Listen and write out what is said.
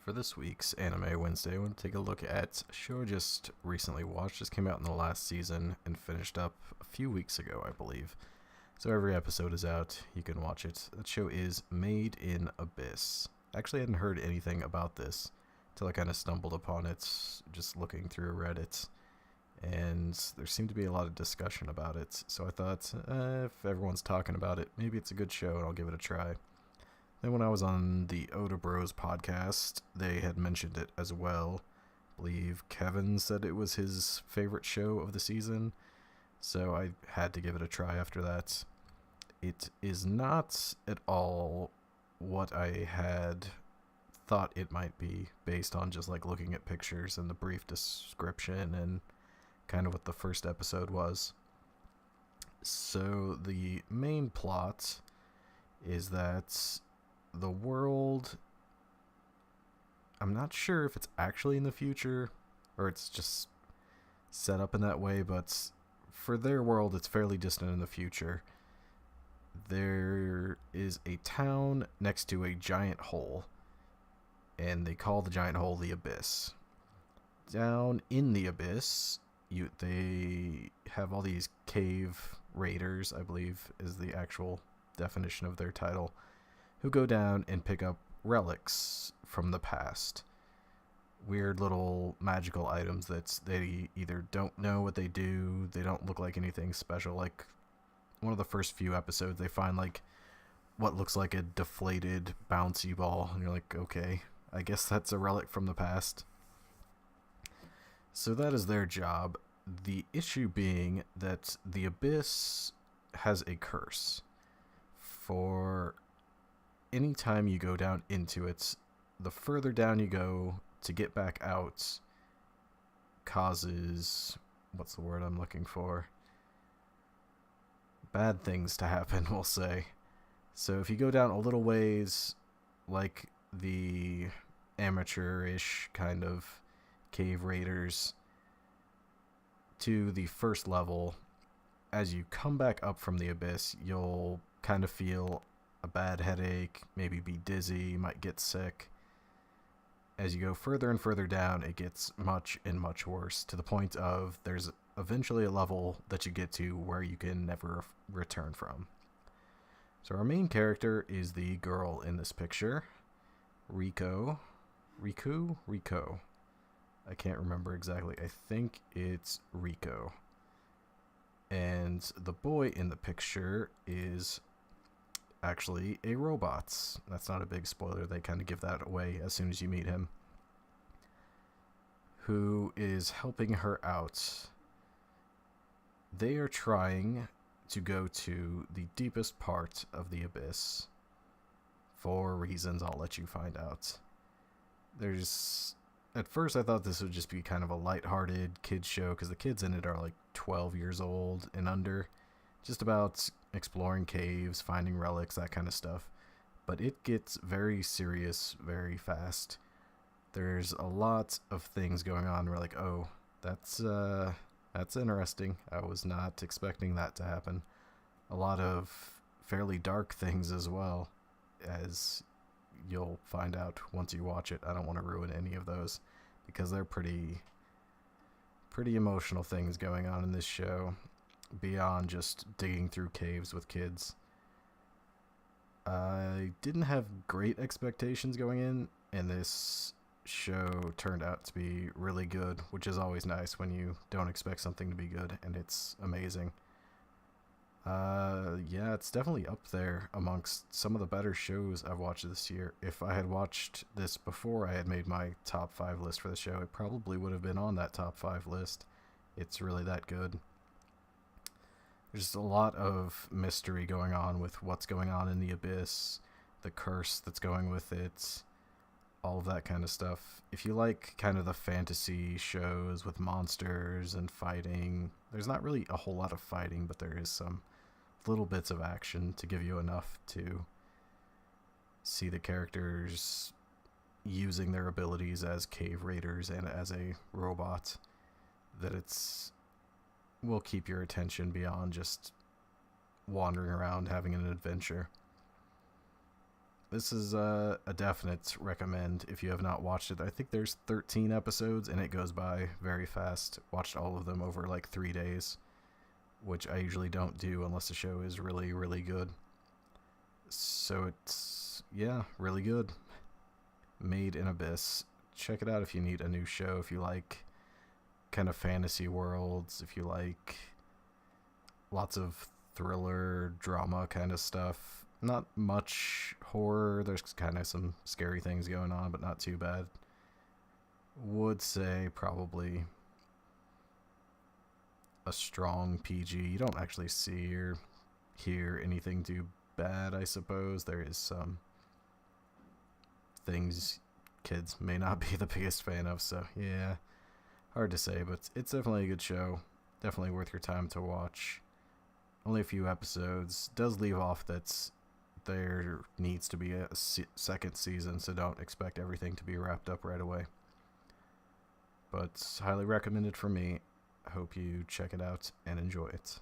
For this week's Anime Wednesday, I want to take a look at a show I just recently watched. Just came out in the last season and finished up a few weeks ago, I believe. So every episode is out. You can watch it. That show is Made in Abyss. I actually hadn't heard anything about this until I kind of stumbled upon it just looking through Reddit. And there seemed to be a lot of discussion about it. So I thought, if everyone's talking about it, maybe it's a good show and I'll give it a try. Then when I was on the Oda Bros podcast, they had mentioned it as well. I believe Kevin said it was his favorite show of the season, so I had to give it a try after that. It is not at all what I had thought it might be based on just like looking at pictures and the brief description and kind of what the first episode was. So the main plot is that the world, I'm not sure if it's actually in the future or it's just set up in that way, but for their world it's fairly distant in the future. There is a town next to a giant hole, and they call the giant hole the Abyss. Down in the Abyss, they have all these cave raiders, I believe is the actual definition of their title, who go down and pick up relics from the past. Weird little magical items that they either don't know what they do, they don't look like anything special. Like one of the first few episodes, they find like what looks like a deflated bouncy ball, and you're like, okay, I guess that's a relic from the past. So that is their job. The issue being that the Abyss has a curse. For any time you go down into it, the further down you go to get back out causes, what's the word I'm looking for? Bad things to happen, we'll say. So if you go down a little ways, like the amateurish kind of cave raiders, to the first level, as you come back up from the Abyss, you'll kind of feel a bad headache, maybe be dizzy, you might get sick. As you go further and further down, it gets much and much worse, to the point of there's eventually a level that you get to where you can never return from. So our main character is the girl in this picture, Riko. Riko. I can't remember exactly. I think it's Riko. And the boy in the picture is actually a robot. That's not a big spoiler. They kind of give that away as soon as you meet him. Who is helping her out. They are trying to go to the deepest part of the Abyss. For reasons I'll let you find out. At first I thought this would just be kind of a lighthearted kids show, because the kids in it are like 12 years old and under. Just about exploring caves, finding relics, that kind of stuff. But it gets very serious very fast. There's a lot of things going on. We're like, oh, that's interesting. I was not expecting that to happen. A lot of fairly dark things as well, as you'll find out once you watch it. I don't want to ruin any of those, because they're pretty emotional things going on in this show, beyond just digging through caves with kids. I didn't have great expectations going in, and this show turned out to be really good, which is always nice when you don't expect something to be good, and it's amazing. Yeah, it's definitely up there amongst some of the better shows I've watched this year. If I had watched this before I had made my top 5 list for the show, it probably would have been on that top 5 list. It's really that good. There's just a lot of mystery going on with what's going on in the Abyss, the curse that's going with it, all of that kind of stuff. If you like kind of the fantasy shows with monsters and fighting, there's not really a whole lot of fighting, but there is some little bits of action to give you enough to see the characters using their abilities as cave raiders and as a robot, that will keep your attention beyond just wandering around having an adventure. this is a definite recommend if you have not watched it. I think there's 13 episodes and it goes by very fast. Watched all of them over like 3 days, which I usually don't do unless the show is really, really good. So it's, yeah, really good. Made in Abyss. Check it out if you need a new show, if you like kind of fantasy worlds, if you like lots of thriller, drama kind of stuff. Not much horror. There's kind of some scary things going on, but not too bad. Would say probably a strong PG. You don't actually see or hear anything too bad, I suppose. There is some things kids may not be the biggest fan of, so yeah, hard to say, but it's definitely a good show. Definitely worth your time to watch. Only a few episodes. Does leave off that there needs to be a second season, so don't expect everything to be wrapped up right away. But highly recommended for me. I hope you check it out and enjoy it.